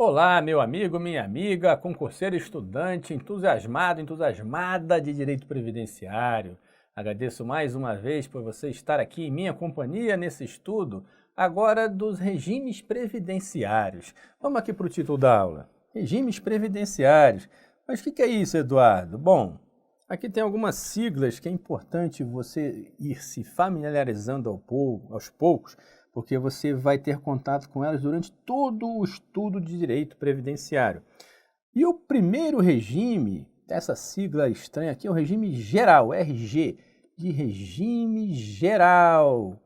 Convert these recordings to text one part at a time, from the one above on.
Olá, meu amigo, minha amiga, concurseiro, estudante, entusiasmado, entusiasmada de direito previdenciário. Agradeço mais uma vez por você estar aqui em minha companhia nesse estudo, agora dos regimes previdenciários. Vamos aqui para o título da aula. Regimes previdenciários. Mas o que é isso, Eduardo? Bom, aqui tem algumas siglas que é importante você ir se familiarizando aos poucos, porque você vai ter contato com elas durante todo o estudo de direito previdenciário. E o primeiro regime, essa sigla estranha aqui, é o regime geral, RG, de regime geral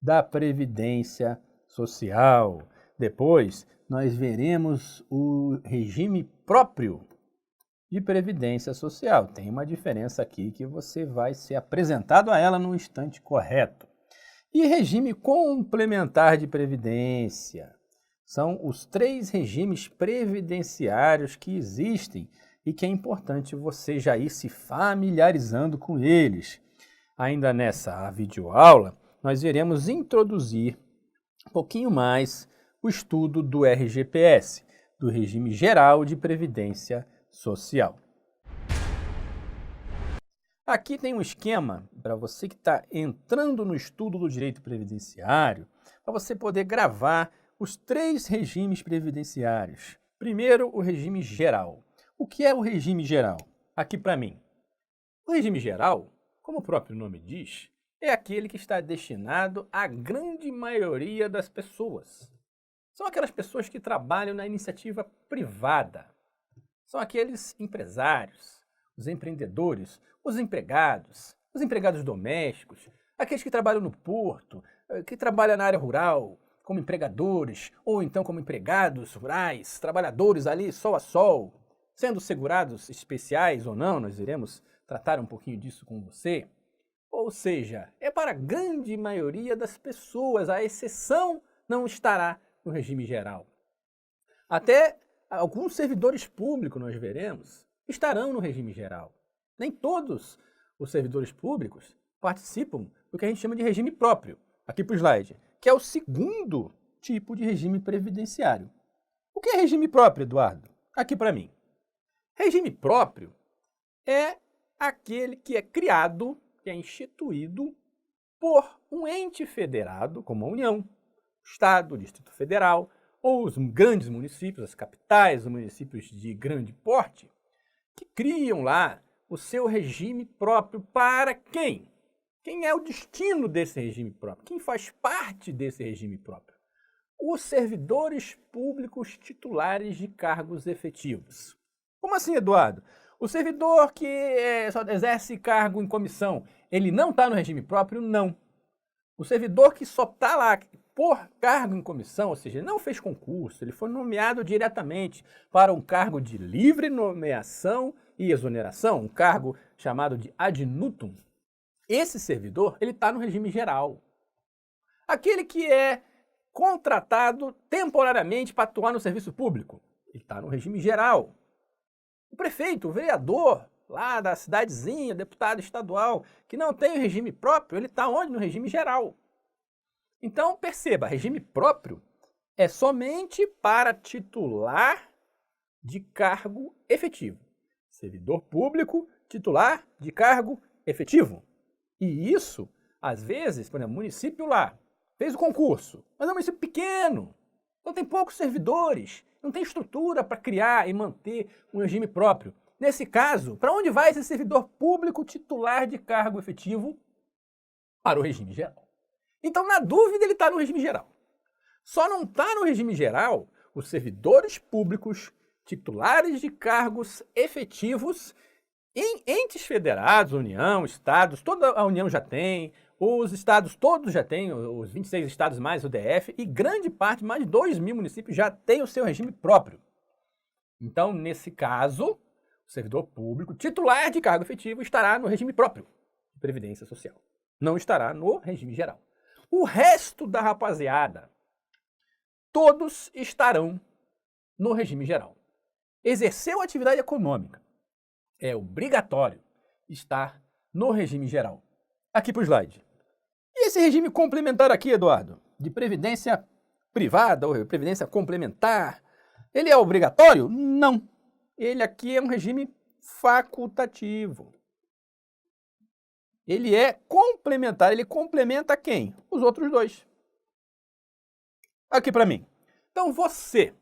da Previdência Social. Depois, nós veremos o regime próprio de Previdência Social. Tem uma diferença aqui que você vai ser apresentado a ela no instante correto. E regime complementar de previdência. São os três regimes previdenciários que existem e que é importante você já ir se familiarizando com eles. Ainda nessa videoaula, nós iremos introduzir um pouquinho mais o estudo do RGPS, do Regime Geral de Previdência Social. Aqui tem um esquema para você que está entrando no estudo do direito previdenciário, para você poder gravar os três regimes previdenciários. Primeiro, o regime geral. O que é o regime geral? Aqui para mim. O regime geral, como o próprio nome diz, é aquele que está destinado à grande maioria das pessoas. São aquelas pessoas que trabalham na iniciativa privada. São aqueles empresários, os empreendedores, os empregados domésticos, aqueles que trabalham no porto, que trabalham na área rural, como empregadores, ou então como empregados rurais, trabalhadores ali sol a sol, sendo segurados especiais ou não, nós iremos tratar um pouquinho disso com você. Ou seja, é para a grande maioria das pessoas, a exceção não estará no regime geral. Até alguns servidores públicos, nós veremos, estarão no regime geral. Nem todos os servidores públicos participam do que a gente chama de regime próprio, aqui para o slide, que é o segundo tipo de regime previdenciário. O que é regime próprio, Eduardo? Aqui para mim. Regime próprio é aquele que é criado, que é instituído por um ente federado, como a União, o Estado, o Distrito Federal, ou os grandes municípios, as capitais, os municípios de grande porte, que criam lá o seu regime próprio para quem? Quem é o destino desse regime próprio? Quem faz parte desse regime próprio? Os servidores públicos titulares de cargos efetivos. Como assim, Eduardo? O servidor que só exerce cargo em comissão, ele não está no regime próprio? Não. O servidor que só está lá por cargo em comissão, ou seja, ele não fez concurso, ele foi nomeado diretamente para um cargo de livre nomeação e exoneração, um cargo chamado de ad nutum. Esse servidor, ele está no regime geral. Aquele que é contratado temporariamente para atuar no serviço público, ele está no regime geral. O prefeito, o vereador, lá da cidadezinha, deputado estadual, que não tem o regime próprio, ele está onde? No regime geral. Então, perceba, regime próprio é somente para titular de cargo efetivo. Servidor público, titular de cargo efetivo. E isso, às vezes, por exemplo, o município lá fez o concurso, mas é um município pequeno, então tem poucos servidores, não tem estrutura para criar e manter um regime próprio. Nesse caso, para onde vai esse servidor público titular de cargo efetivo? Para o regime geral. Então, na dúvida, ele está no regime geral. Só não está no regime geral os servidores públicos titulares de cargos efetivos em entes federados, União, estados, toda a União já tem, os estados todos já têm, os 26 estados mais o DF, e grande parte, mais de 2.000 municípios já têm o seu regime próprio. Então, nesse caso, o servidor público titular de cargo efetivo estará no regime próprio de Previdência Social. Não estará no regime geral. O resto da rapaziada, todos estarão no regime geral. Exerceu atividade econômica, é obrigatório estar no regime geral. Aqui para o slide. E esse regime complementar aqui, Eduardo, de previdência privada ou previdência complementar, Ele é obrigatório? Não. Ele aqui é um regime facultativo. Ele é complementar. Ele complementa quem? Os outros dois. Aqui para mim. Então você,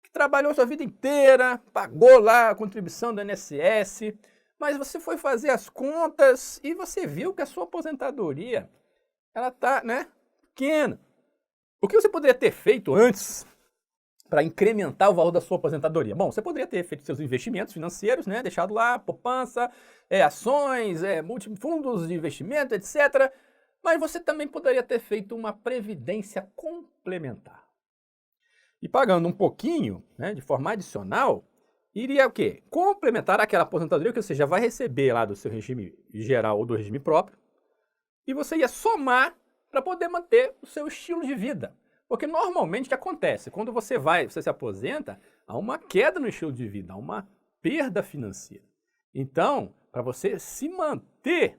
que trabalhou sua vida inteira, pagou lá a contribuição do INSS, mas você foi fazer as contas e você viu que a sua aposentadoria, ela está, pequena. O que você poderia ter feito antes para incrementar o valor da sua aposentadoria? Bom, você poderia ter feito seus investimentos financeiros, deixado lá, poupança, ações, fundos de investimento, etc. Mas você também poderia ter feito uma previdência complementar. E pagando um pouquinho, de forma adicional, iria o quê? Complementar aquela aposentadoria que você já vai receber lá do seu regime geral ou do regime próprio, e você ia somar para poder manter o seu estilo de vida. Porque normalmente o que acontece? Quando você se aposenta, há uma queda no estilo de vida, há uma perda financeira. Então, para você se manter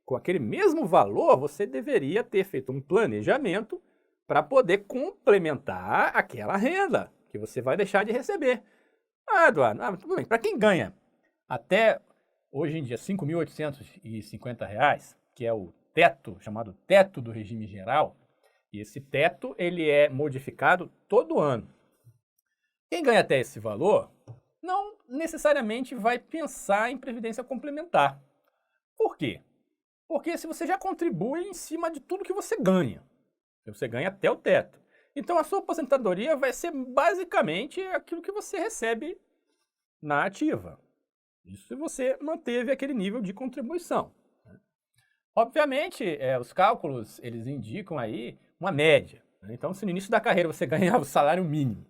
com aquele mesmo valor, você deveria ter feito um planejamento para poder complementar aquela renda que você vai deixar de receber. Eduardo, tudo bem. Para quem ganha até, hoje em dia, R$ 5.850, que é o teto, chamado teto do regime geral, e esse teto ele é modificado todo ano. Quem ganha até esse valor não necessariamente vai pensar em previdência complementar. Por quê? Porque se você já contribui em cima de tudo que você ganha até o teto. Então a sua aposentadoria vai ser basicamente aquilo que você recebe na ativa. Isso se você manteve aquele nível de contribuição. Obviamente, os cálculos eles indicam aí uma média. Então, se no início da carreira você ganhava o salário mínimo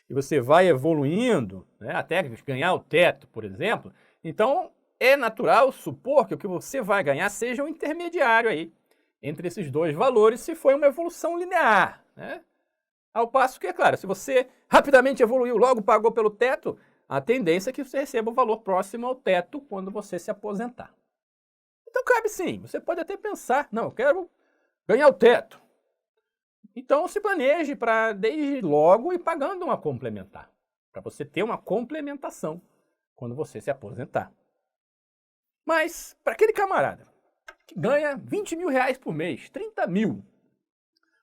e você vai evoluindo, até ganhar o teto, por exemplo, então é natural supor que o que você vai ganhar seja um intermediário aí entre esses dois valores, se for uma evolução linear. Ao passo que, é claro, se você rapidamente evoluiu, logo pagou pelo teto, a tendência é que você receba o valor próximo ao teto quando você se aposentar. Então cabe sim, você pode até pensar, não, eu quero ganhar o teto. Então se planeje para desde logo ir pagando uma complementar, para você ter uma complementação quando você se aposentar. Mas para aquele camarada que ganha R$ 20.000 por mês, 30 mil,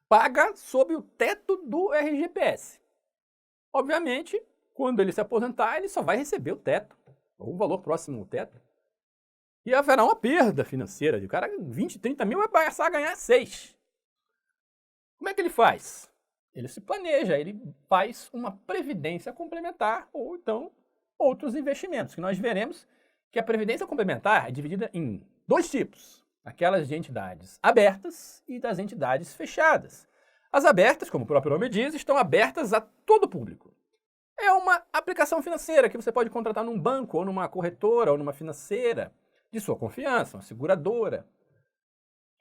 paga sob o teto do RGPS. Obviamente, quando ele se aposentar, ele só vai receber o teto, ou o valor próximo ao teto. E haverá uma perda financeira. O cara, 20, 30 mil, vai passar a ganhar 6. Como é que ele faz? Ele se planeja, ele faz uma previdência complementar ou então outros investimentos, que nós veremos que a previdência complementar é dividida em dois tipos. Aquelas de entidades abertas e das entidades fechadas. As abertas, como o próprio nome diz, estão abertas a todo o público. É uma aplicação financeira que você pode contratar num banco, ou numa corretora, ou numa financeira de sua confiança, uma seguradora.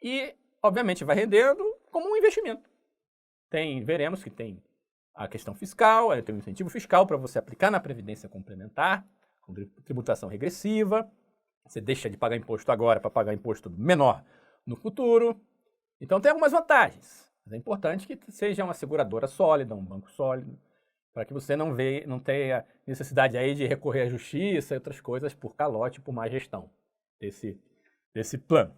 E, obviamente, vai rendendo como um investimento. Veremos que tem a questão fiscal, tem um incentivo fiscal para você aplicar na previdência complementar, com tributação regressiva. Você deixa de pagar imposto agora para pagar imposto menor no futuro. Então tem algumas vantagens. Mas é importante que seja uma seguradora sólida, um banco sólido, para que você não tenha necessidade aí de recorrer à justiça e outras coisas por calote, por má gestão desse plano.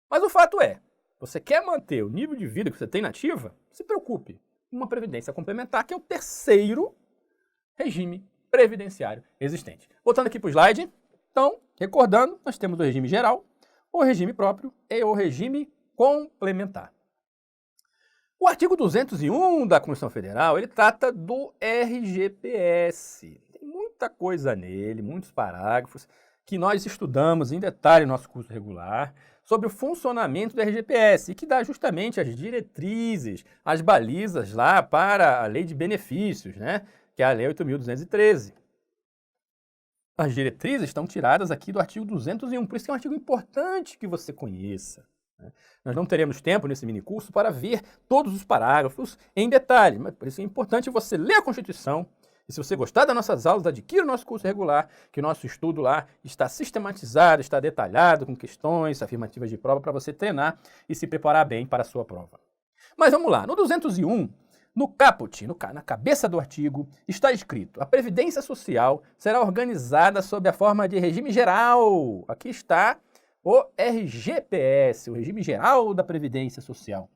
Mas o fato é, você quer manter o nível de vida que você tem na ativa, se preocupe com uma previdência complementar, que é o terceiro regime previdenciário existente. Voltando aqui para o slide, então, recordando, nós temos o regime geral, o regime próprio e o regime complementar. O artigo 201 da Constituição Federal, ele trata do RGPS. Tem muita coisa nele, muitos parágrafos, que nós estudamos em detalhe no nosso curso regular, sobre o funcionamento do RGPS, e que dá justamente as diretrizes, as balizas lá para a lei de benefícios, que é a lei 8.213. As diretrizes estão tiradas aqui do artigo 201, por isso que é um artigo importante que você conheça. Nós não teremos tempo nesse minicurso para ver todos os parágrafos em detalhe, mas por isso é importante você ler a Constituição. E se você gostar das nossas aulas, adquira o nosso curso regular, que o nosso estudo lá está sistematizado, está detalhado, com questões afirmativas de prova para você treinar e se preparar bem para a sua prova. Mas vamos lá, no 201, No caput, na cabeça do artigo, está escrito: a Previdência Social será organizada sob a forma de regime geral. Aqui está o RGPS, o Regime Geral da Previdência Social,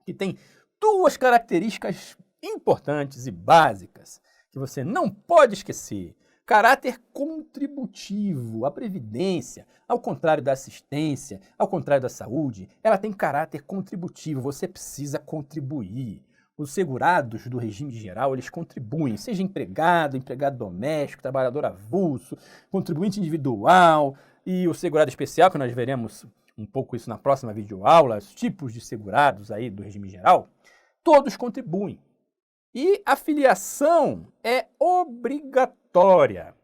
que tem duas características importantes e básicas que você não pode esquecer. Caráter contributivo. A Previdência, ao contrário da assistência, ao contrário da saúde, ela tem caráter contributivo. Você precisa contribuir. Os segurados do regime geral, eles contribuem, seja empregado, empregado doméstico, trabalhador avulso, contribuinte individual e o segurado especial, que nós veremos um pouco isso na próxima videoaula, os tipos de segurados aí do regime geral, todos contribuem. E a filiação é obrigatória.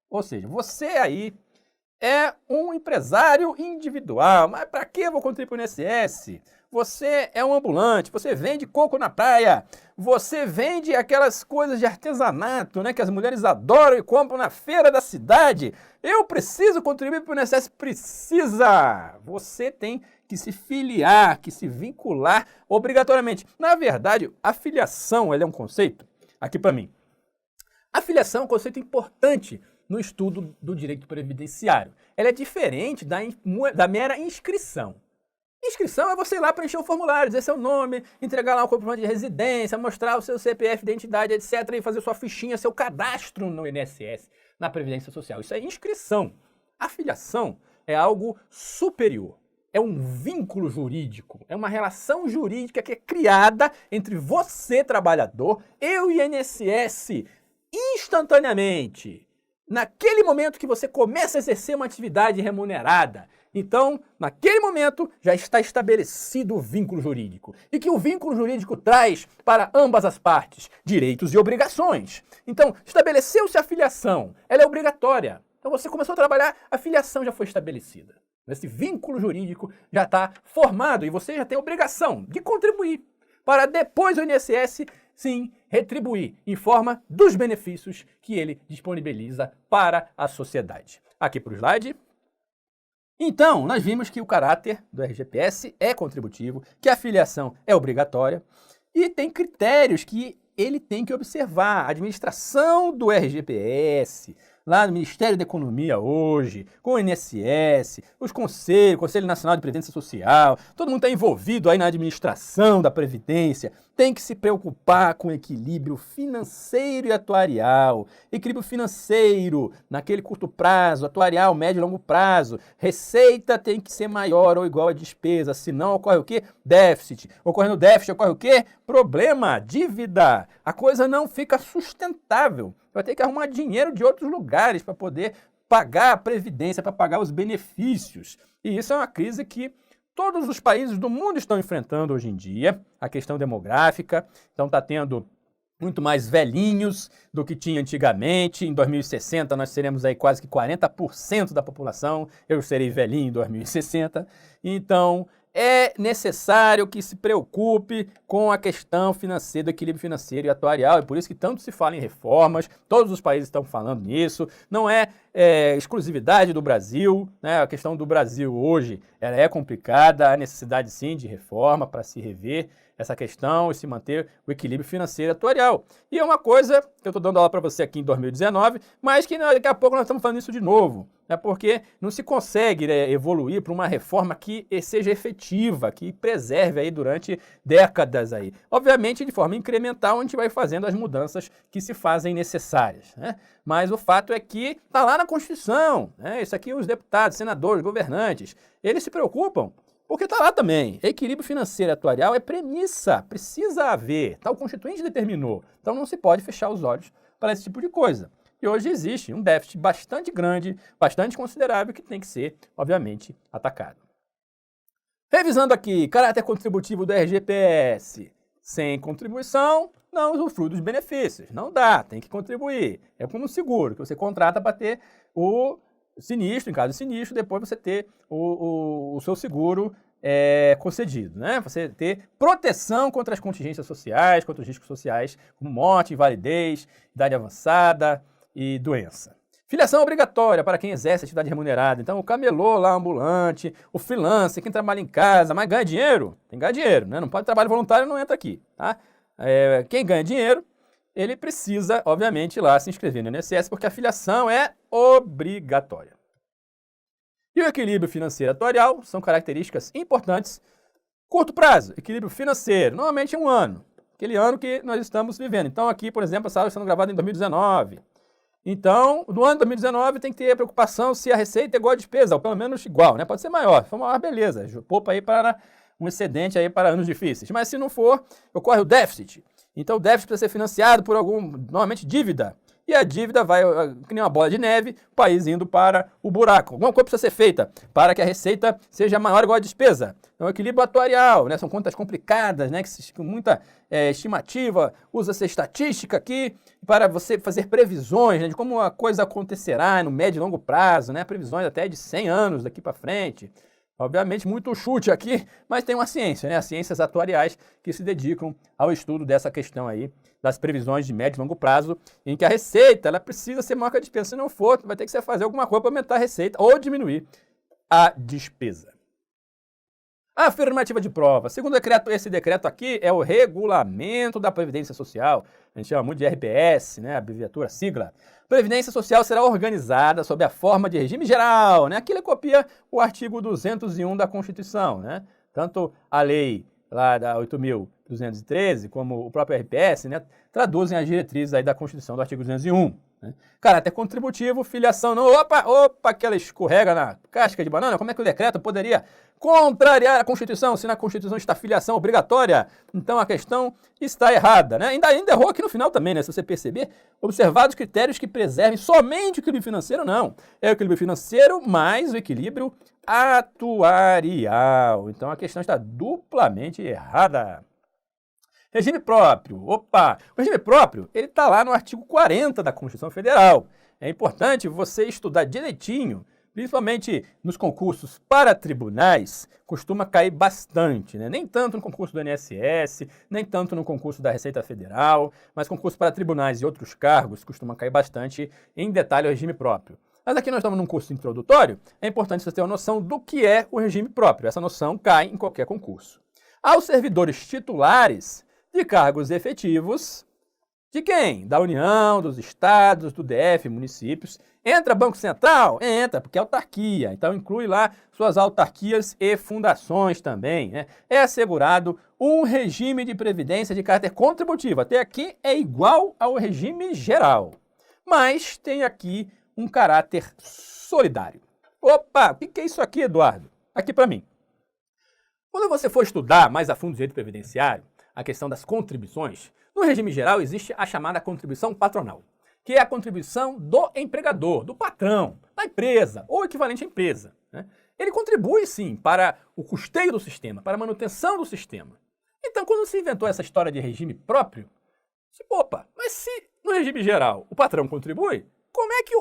Ou seja, você aí é um empresário individual, mas para que eu vou contribuir para o INSS? Você é um ambulante, você vende coco na praia, você vende aquelas coisas de artesanato, né, que as mulheres adoram e compram na feira da cidade. Eu preciso contribuir para o INSS? Precisa! Você tem que se filiar, que se vincular obrigatoriamente. Na verdade, a filiação é um conceito, aqui para mim, a filiação é um conceito importante no estudo do direito previdenciário. Ela é diferente da mera inscrição. Inscrição é você ir lá preencher o formulário, dizer seu nome, entregar lá o comprovante de residência, mostrar o seu CPF, identidade, etc. e fazer sua fichinha, seu cadastro no INSS, na Previdência Social. Isso é inscrição. A filiação é algo superior. É um vínculo jurídico, é uma relação jurídica que é criada entre você, trabalhador, e o INSS instantaneamente. Naquele momento que você começa a exercer uma atividade remunerada. Então, naquele momento, já está estabelecido o vínculo jurídico. E que o vínculo jurídico traz para ambas as partes direitos e obrigações. Então, estabeleceu-se a filiação, ela é obrigatória. Então, você começou a trabalhar, a filiação já foi estabelecida. Esse vínculo jurídico já está formado e você já tem a obrigação de contribuir para depois o INSS, sim, retribuir em forma dos benefícios que ele disponibiliza para a sociedade. Aqui para o slide. Então, nós vimos que o caráter do RGPS é contributivo, que a filiação é obrigatória e tem critérios que ele tem que observar. A administração do RGPS, lá no Ministério da Economia hoje, com o INSS, os conselhos, Conselho Nacional de Previdência Social, todo mundo está envolvido aí na administração da Previdência, tem que se preocupar com equilíbrio financeiro e atuarial. Equilíbrio financeiro, naquele curto prazo, atuarial, médio e longo prazo. Receita tem que ser maior ou igual à despesa, senão ocorre o quê? Déficit. Ocorrendo déficit, ocorre o quê? Problema, dívida. A coisa não fica sustentável. Vai ter que arrumar dinheiro de outros lugares para poder pagar a previdência, para pagar os benefícios. E isso é uma crise que todos os países do mundo estão enfrentando hoje em dia, a questão demográfica. Então está tendo muito mais velhinhos do que tinha antigamente. Em 2060 nós seremos aí quase que 40% da população. Eu serei velhinho em 2060. Então é necessário que se preocupe com a questão financeira, do equilíbrio financeiro e atuarial. É por isso que tanto se fala em reformas, todos os países estão falando nisso. Não é exclusividade do Brasil, né? A questão do Brasil hoje ela é complicada, há necessidade sim de reforma para se rever essa questão e se manter o equilíbrio financeiro e atuarial. E é uma coisa que eu estou dando aula para você aqui em 2019, mas que daqui a pouco nós estamos falando isso de novo. Porque não se consegue evoluir para uma reforma que seja efetiva, que preserve aí durante décadas aí. Obviamente, de forma incremental, a gente vai fazendo as mudanças que se fazem necessárias, né? Mas o fato é que está lá na Constituição, né? Isso aqui os deputados, senadores, governantes, eles se preocupam, porque está lá também. Equilíbrio financeiro e atuarial é premissa, precisa haver. Tá, o Constituinte determinou. Então não se pode fechar os olhos para esse tipo de coisa. E hoje existe um déficit bastante grande, bastante considerável, que tem que ser, obviamente, atacado. Revisando aqui, caráter contributivo do RGPS. Sem contribuição, não usufrui dos benefícios. Não dá, tem que contribuir. É como um seguro, que você contrata para ter o sinistro, em caso de sinistro, depois você ter o seu seguro concedido, né? Você ter proteção contra as contingências sociais, contra os riscos sociais, como morte, invalidez, idade avançada e doença. Filiação obrigatória para quem exerce atividade remunerada. Então, o camelô lá, ambulante, o freelancer, quem trabalha em casa, mas ganha dinheiro, tem que ganhar dinheiro, né? Não pode trabalho voluntário, não entra aqui, tá? quem ganha dinheiro, ele precisa, obviamente, ir lá se inscrever no INSS, porque a filiação é obrigatória. E o equilíbrio financeiro atuarial são características importantes. Curto prazo, equilíbrio financeiro, normalmente é um ano, aquele ano que nós estamos vivendo. Então aqui, por exemplo, essa aula está sendo gravada em 2019. Então, no ano de 2019 tem que ter a preocupação se a receita é igual a despesa, ou pelo menos igual, né? Pode ser maior. Se for maior, beleza, poupa aí para um excedente aí para anos difíceis. Mas se não for, ocorre o déficit. Então o déficit precisa ser financiado por normalmente dívida. E a dívida vai, que nem uma bola de neve, o país indo para o buraco. Alguma coisa precisa ser feita para que a receita seja maior ou igual à despesa. Então, equilíbrio atuarial, né? São contas complicadas, né? Com muita estimativa, usa-se estatística aqui para você fazer previsões, né? De como a coisa acontecerá no médio e longo prazo, né? Previsões até de 100 anos daqui para frente. Obviamente, muito chute aqui, mas tem uma ciência, né? As ciências atuariais que se dedicam ao estudo dessa questão aí, das previsões de médio e longo prazo, em que a receita ela precisa ser maior que a despesa. Se não for, vai ter que fazer alguma coisa para aumentar a receita ou diminuir a despesa. A afirmativa de prova. Segundo decreto, esse decreto aqui é o Regulamento da Previdência Social. A gente chama muito de RPS, né? Abreviatura, sigla. Previdência Social será organizada sob a forma de regime geral, né? Aqui ele copia o artigo 201 da Constituição, né? Tanto a lei lá da 8.213 como o próprio RPS, né? Traduzem as diretrizes aí da Constituição do artigo 201. Né? Caráter contributivo, filiação não. Opa, que ela escorrega na casca de banana. Como é que o decreto poderia contrariar a Constituição se na Constituição está filiação obrigatória? Então a questão está errada, né? Ainda errou aqui no final também, né? Se você perceber, observados critérios que preservem somente o equilíbrio financeiro, não. É o equilíbrio financeiro mais o equilíbrio atuarial. Então a questão está duplamente errada. Regime próprio. O regime próprio, ele está lá no artigo 40 da Constituição Federal. É importante você estudar direitinho, principalmente nos concursos para tribunais, costuma cair bastante, né? Nem tanto no concurso do INSS, nem tanto no concurso da Receita Federal, mas concurso para tribunais e outros cargos costuma cair bastante em detalhe o regime próprio. Mas aqui nós estamos num curso introdutório, é importante você ter uma noção do que é o regime próprio. Essa noção cai em qualquer concurso. Aos servidores titulares de cargos efetivos, de quem? Da União, dos estados, do DF, municípios. Entra Banco Central? Entra, porque é autarquia. Então inclui lá suas autarquias e fundações também. Né? É assegurado um regime de previdência de caráter contributivo. Até aqui é igual ao regime geral. Mas tem aqui um caráter solidário. Opa, o que é isso aqui, Eduardo? Aqui para mim. Quando você for estudar mais a fundo o direito previdenciário, a questão das contribuições, no regime geral existe a chamada contribuição patronal, que é a contribuição do empregador, do patrão, da empresa, ou equivalente à empresa. Né? Ele contribui, sim, para o custeio do sistema, para a manutenção do sistema. Então, quando se inventou essa história de regime próprio, mas se no regime geral o patrão contribui, como é que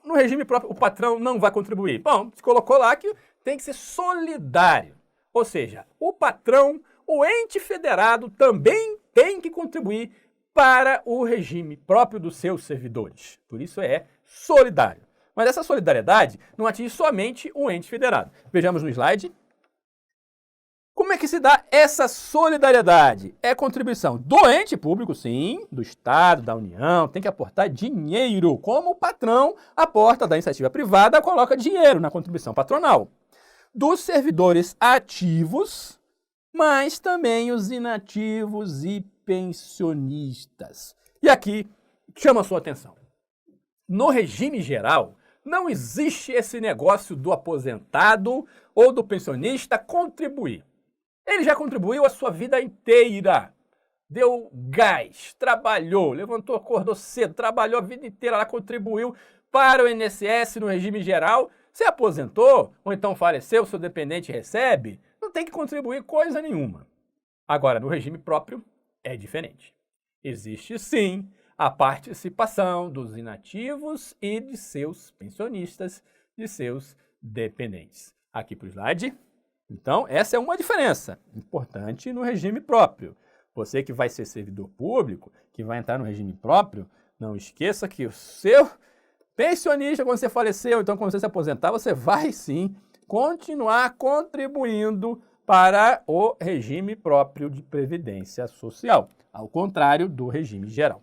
no regime próprio o patrão não vai contribuir? Bom, se colocou lá que tem que ser solidário, ou seja, o patrão, o ente federado também tem que contribuir para o regime próprio dos seus servidores. Por isso é solidário. Mas essa solidariedade não atinge somente o ente federado. Vejamos no slide. Como é que se dá essa solidariedade? É contribuição do ente público, sim, do Estado, da União, tem que aportar dinheiro, como o patrão aporta da iniciativa privada, coloca dinheiro na contribuição patronal. Dos servidores ativos, mas também os inativos e pensionistas. E aqui chama a sua atenção. No regime geral, não existe esse negócio do aposentado ou do pensionista contribuir. Ele já contribuiu a sua vida inteira. Deu gás, trabalhou, levantou, acordou cedo, trabalhou a vida inteira, ela contribuiu para o INSS no regime geral. Se aposentou ou então faleceu, seu dependente recebe, não tem que contribuir coisa nenhuma. Agora, no regime próprio, é diferente. Existe, sim, a participação dos inativos e de seus pensionistas, de seus dependentes. Aqui para o slide. Então, essa é uma diferença importante no regime próprio. Você que vai ser servidor público, que vai entrar no regime próprio, não esqueça que o seu pensionista, quando você faleceu, então quando você se aposentar, você vai sim continuar contribuindo para o regime próprio de previdência social, ao contrário do regime geral.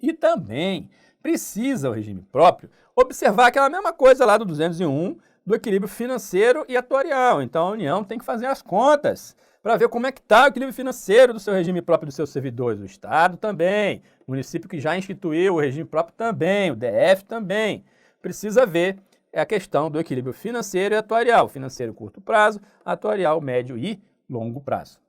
E também precisa o regime próprio observar aquela mesma coisa lá do 201, do equilíbrio financeiro e atuarial. Então a União tem que fazer as contas para ver como é que está o equilíbrio financeiro do seu regime próprio dos seus servidores. O Estado também, o município que já instituiu o regime próprio também, o DF também. Precisa ver a questão do equilíbrio financeiro e atuarial. Financeiro curto prazo, atuarial médio e longo prazo.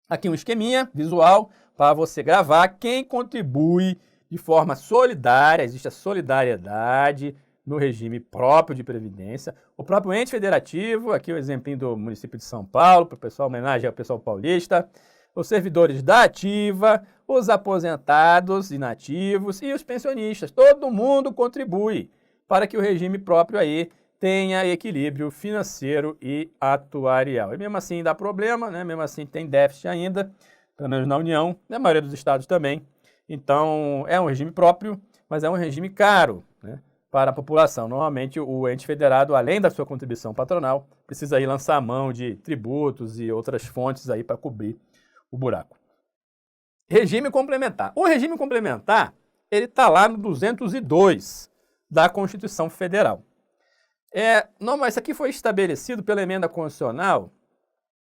Aqui um esqueminha visual para você gravar quem contribui de forma solidária, existe a solidariedade no regime próprio de previdência. O próprio ente federativo, aqui o exemplinho do município de São Paulo, para o pessoal, homenagem ao pessoal paulista, os servidores da ativa, os aposentados inativos e os pensionistas. Todo mundo contribui para que o regime próprio aí tenha equilíbrio financeiro e atuarial. E mesmo assim dá problema, né? Mesmo assim tem déficit ainda, pelo menos na União, na maioria dos estados também. Então é um regime próprio, mas é um regime caro, né, para a população. Normalmente o ente federado, além da sua contribuição patronal, precisa aí lançar a mão de tributos e outras fontes aí para cobrir o buraco. Regime complementar. O regime complementar, ele está lá no 202 da Constituição Federal. Não, isso aqui foi estabelecido pela emenda constitucional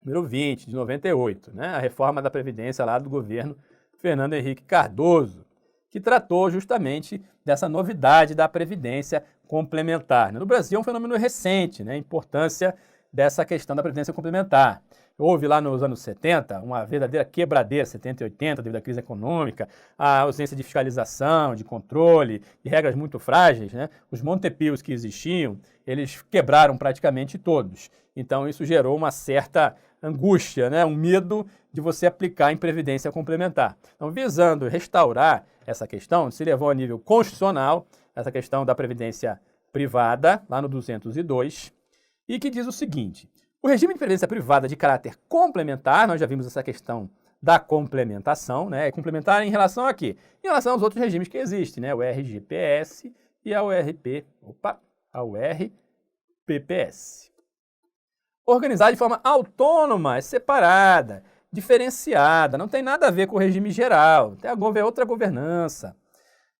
número 20, de 98, né? A reforma da Previdência lá do governo Fernando Henrique Cardoso, que tratou justamente dessa novidade da Previdência complementar. No Brasil é um fenômeno recente, né? A importância dessa questão da Previdência complementar. Houve lá nos anos 70 uma verdadeira quebradeira, 70 e 80, devido à crise econômica, a ausência de fiscalização, de controle, de regras muito frágeis, né? Os montepios que existiam, eles quebraram praticamente todos. Então isso gerou uma certa angústia, né? Um medo de você aplicar em previdência complementar. Então, visando restaurar essa questão, se levou a nível constitucional, essa questão da previdência privada, lá no 202, e que diz o seguinte: o regime de previdência privada de caráter complementar, nós já vimos essa questão da complementação, né? É complementar em relação a quê? Em relação aos outros regimes que existem, né? O RGPS e a URPPS. Organizado de forma autônoma, separada, diferenciada, não tem nada a ver com o regime geral, tem outra governança.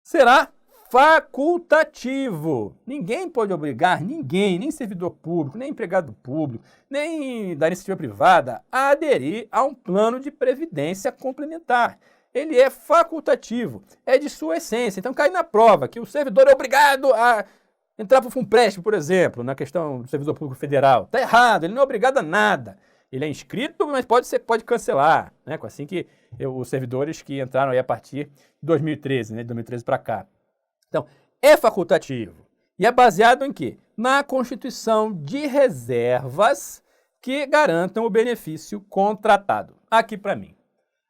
Será facultativo. Ninguém pode obrigar ninguém, nem servidor público, nem empregado público, nem da iniciativa privada, a aderir a um plano de previdência complementar. Ele é facultativo, é de sua essência. Então cai na prova que o servidor é obrigado a entrar para o FUNPRESP, por exemplo, na questão do servidor público federal. Está errado, ele não é obrigado a nada. Ele é inscrito, mas pode cancelar, né? Assim que os servidores que entraram aí a partir de 2013, né? De 2013 para cá. Então, é facultativo. E é baseado em quê? Na constituição de reservas que garantam o benefício contratado. Aqui para mim.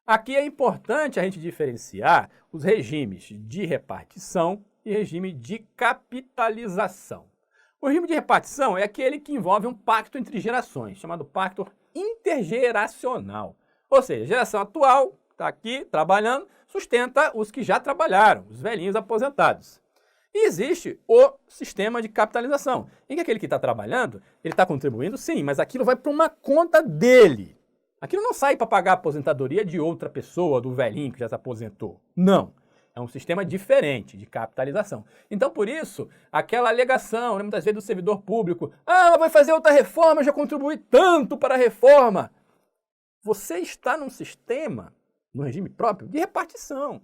Aqui é importante a gente diferenciar os regimes de repartição e regime de capitalização. O regime de repartição é aquele que envolve um pacto entre gerações, chamado pacto intergeracional. Ou seja, a geração atual está aqui trabalhando, sustenta os que já trabalharam, os velhinhos aposentados. E existe o sistema de capitalização, em que aquele que está trabalhando, ele está contribuindo sim, mas aquilo vai para uma conta dele. Aquilo não sai para pagar a aposentadoria de outra pessoa, do velhinho que já se aposentou. Não. É um sistema diferente de capitalização. Então, por isso, aquela alegação, né, muitas vezes do servidor público, vai fazer outra reforma, eu já contribuí tanto para a reforma. Você está num sistema, num regime próprio, de repartição.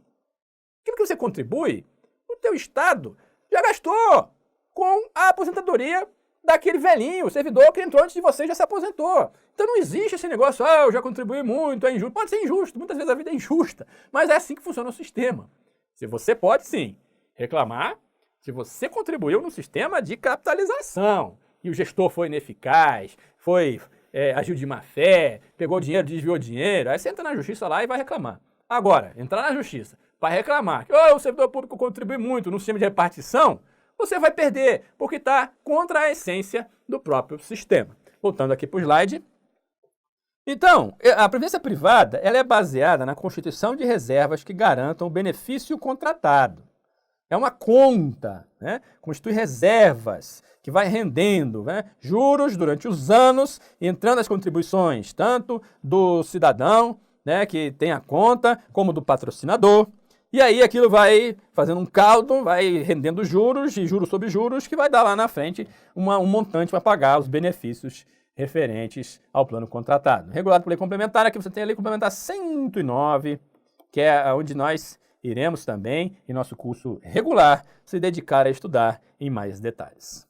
Aquilo que você contribui, o teu Estado já gastou com a aposentadoria daquele velhinho, o servidor que entrou antes de você já se aposentou. Então não existe esse negócio, eu já contribuí muito, é injusto. Pode ser injusto, muitas vezes a vida é injusta, mas é assim que funciona o sistema. Se você pode, sim, reclamar se você contribuiu no sistema de capitalização e o gestor foi ineficaz, agiu de má fé, pegou dinheiro, desviou dinheiro, aí você entra na justiça lá e vai reclamar. Agora, entrar na justiça para reclamar que o servidor público contribui muito no sistema de repartição, você vai perder, porque está contra a essência do próprio sistema. Voltando aqui para o slide. Então, a previdência privada ela é baseada na constituição de reservas que garantam o benefício contratado. É uma conta, né? Constitui reservas que vai rendendo, né, juros durante os anos, entrando as contribuições, tanto do cidadão, né, que tem a conta, como do patrocinador. E aí aquilo vai fazendo um caldo, vai rendendo juros e juros sobre juros, que vai dar lá na frente um montante para pagar os benefícios referentes ao plano contratado. Regulado por lei complementar, aqui você tem a lei complementar 109, que é onde nós iremos também, em nosso curso regular, se dedicar a estudar em mais detalhes.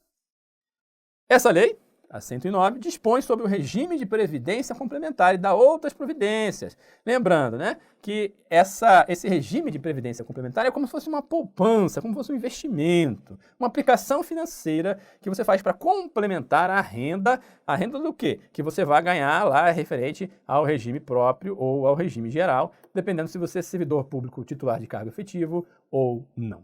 Essa lei, a 109, dispõe sobre o regime de previdência complementar e dá outras providências. Lembrando, né, que esse regime de previdência complementar é como se fosse uma poupança, como se fosse um investimento, uma aplicação financeira que você faz para complementar a renda do quê? Que você vai ganhar lá referente ao regime próprio ou ao regime geral, dependendo se você é servidor público titular de cargo efetivo ou não.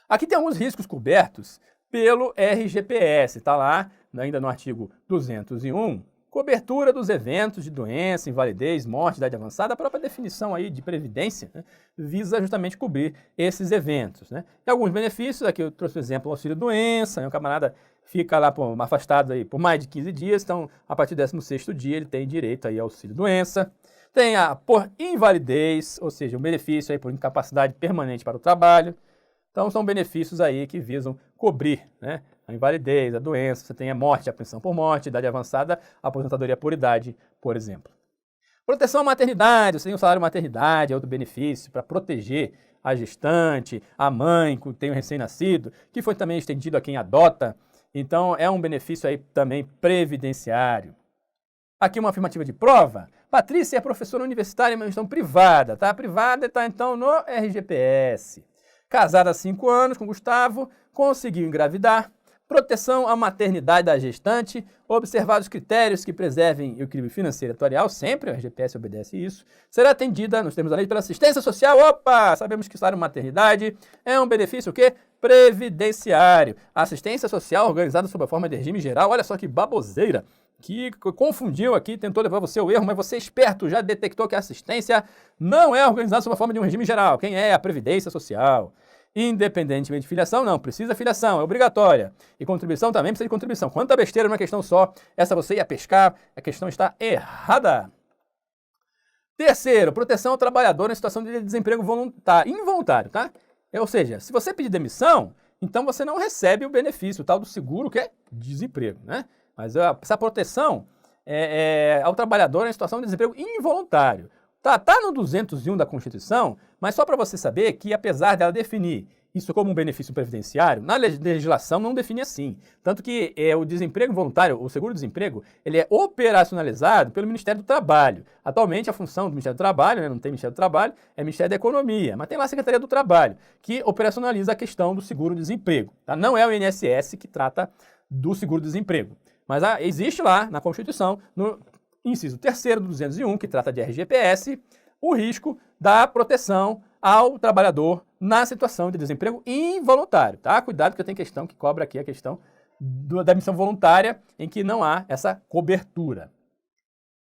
Aqui tem alguns riscos cobertos pelo RGPS, está lá, ainda no artigo 201, cobertura dos eventos de doença, invalidez, morte, idade avançada, a própria definição aí de previdência, né, visa justamente cobrir esses eventos, né. E alguns benefícios, aqui eu trouxe o exemplo, auxílio-doença, né, o camarada fica lá afastado aí por mais de 15 dias, então a partir do 16º dia ele tem direito aí ao auxílio-doença. Tem a por invalidez, ou seja, um benefício aí por incapacidade permanente para o trabalho. Então, são benefícios aí que visam cobrir, né, a invalidez, a doença, você tem a morte, a pensão por morte, idade avançada, a aposentadoria por idade, por exemplo. Proteção à maternidade, você tem o salário maternidade, é outro benefício para proteger a gestante, a mãe que tem um recém-nascido, que foi também estendido a quem adota. Então, é um benefício aí também previdenciário. Aqui uma afirmativa de prova. Patrícia é professora universitária em uma instituição privada, tá? A privada está então no RGPS. Casada há 5 anos com Gustavo, conseguiu engravidar, proteção à maternidade da gestante, observados critérios que preservem o equilíbrio financeiro e atuarial, sempre o RGPS obedece isso, será atendida, nos termos da lei, pela assistência social. Opa! Sabemos que salário maternidade é um benefício o quê? Previdenciário. A assistência social organizada sob a forma de regime geral, olha só que baboseira, que confundiu aqui, tentou levar você ao erro, mas você esperto já detectou que a assistência não é organizada sob a forma de um regime geral. Quem é? A Previdência Social. Independentemente de filiação, não, precisa filiação, é obrigatória. E contribuição também precisa de contribuição. Quanta besteira numa questão só, essa você ia pescar, a questão está errada. Terceiro, proteção ao trabalhador em situação de desemprego involuntário, tá? Ou seja, se você pedir demissão, então você não recebe o benefício, o tal do seguro, que é desemprego, né? Mas essa proteção é ao trabalhador em situação de desemprego involuntário. Tá no 201 da Constituição, mas só para você saber que, apesar dela definir isso como um benefício previdenciário, na legislação não define assim. Tanto que o desemprego involuntário, o seguro-desemprego, ele é operacionalizado pelo Ministério do Trabalho. Atualmente, a função do Ministério do Trabalho, né, não tem Ministério do Trabalho, é Ministério da Economia, mas tem lá a Secretaria do Trabalho, que operacionaliza a questão do seguro-desemprego. Tá? Não é o INSS que trata do seguro-desemprego. Mas existe lá na Constituição, no inciso 3º do 201, que trata de RGPS, o risco da proteção ao trabalhador na situação de desemprego involuntário. Tá? Cuidado que eu tenho questão que cobra aqui a questão da demissão voluntária em que não há essa cobertura.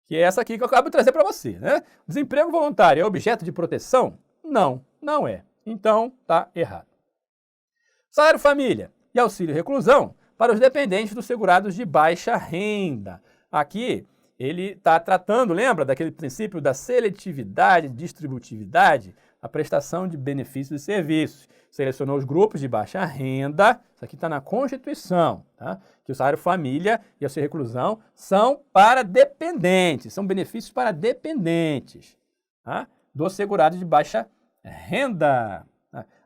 Que é essa aqui que eu acabo de trazer para você. Né? Desemprego voluntário é objeto de proteção? Não, não é. Então, tá errado. Salário família e auxílio reclusão para os dependentes dos segurados de baixa renda. Aqui, ele está tratando, lembra daquele princípio da seletividade e distributividade? A prestação de benefícios e serviços. Selecionou os grupos de baixa renda, isso aqui está na Constituição, tá? Que o salário família e a sua reclusão são para dependentes, são benefícios para dependentes, tá? Do segurado de baixa renda.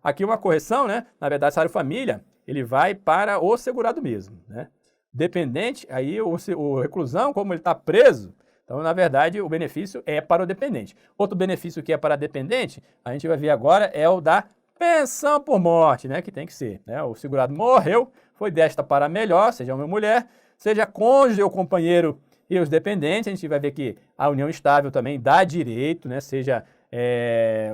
Aqui uma correção, né? Na verdade, salário família, ele vai para o segurado mesmo, né? Dependente, aí o reclusão, como ele está preso, então, na verdade, o benefício é para o dependente. Outro benefício que é para dependente, a gente vai ver agora, é o da pensão por morte, né? Que tem que ser, né? O segurado morreu, foi desta para melhor, seja homem ou mulher, seja cônjuge ou companheiro e os dependentes, a gente vai ver que a união estável também dá direito, né? Seja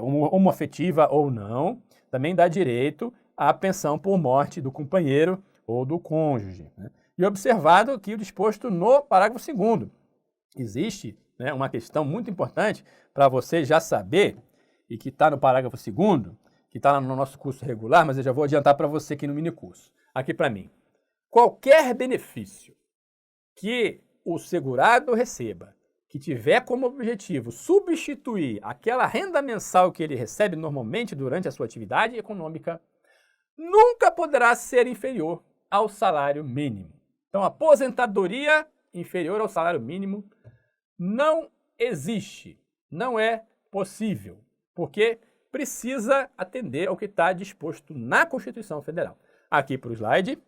homoafetiva ou não, também dá direito à pensão por morte do companheiro ou do cônjuge, né? E observado aqui o disposto no parágrafo 2º. Existe, né, uma questão muito importante para você já saber, e que está no parágrafo 2º, que está no nosso curso regular, mas eu já vou adiantar para você aqui no minicurso. Aqui para mim. Qualquer benefício que o segurado receba, que tiver como objetivo substituir aquela renda mensal que ele recebe normalmente durante a sua atividade econômica, nunca poderá ser inferior ao salário mínimo. Então, aposentadoria inferior ao salário mínimo não existe, não é possível, porque precisa atender ao que está disposto na Constituição Federal. Aqui para o slide.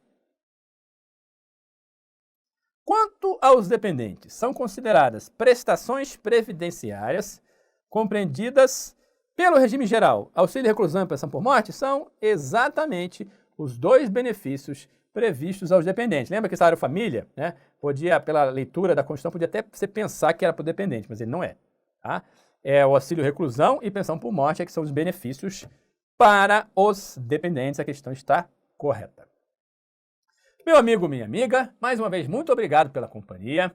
Quanto aos dependentes, são consideradas prestações previdenciárias compreendidas pelo regime geral. Auxílio reclusão e pensão por morte são exatamente os dois benefícios previstos aos dependentes. Lembra que salário família, né? Podia, pela leitura da Constituição, podia até você pensar que era para o dependente, mas ele não é. Tá? É o auxílio reclusão e pensão por morte que são os benefícios para os dependentes. A questão está correta. Meu amigo, minha amiga, mais uma vez, muito obrigado pela companhia.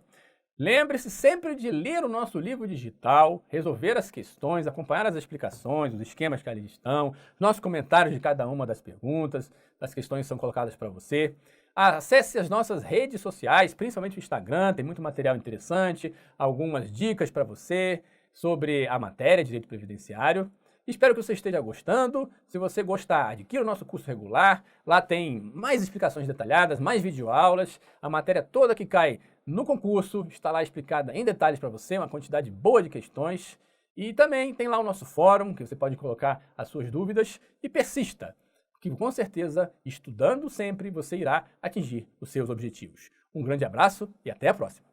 Lembre-se sempre de ler o nosso livro digital, resolver as questões, acompanhar as explicações, os esquemas que ali estão, nossos comentários de cada uma das perguntas, das questões que são colocadas para você. Acesse as nossas redes sociais, principalmente o Instagram, tem muito material interessante, algumas dicas para você sobre a matéria de direito previdenciário. Espero que você esteja gostando. Se você gostar, adquira o nosso curso regular. Lá tem mais explicações detalhadas, mais videoaulas. A matéria toda que cai no concurso está lá explicada em detalhes para você, uma quantidade boa de questões. E também tem lá o nosso fórum, que você pode colocar as suas dúvidas. E persista, que com certeza, estudando sempre, você irá atingir os seus objetivos. Um grande abraço e até a próxima!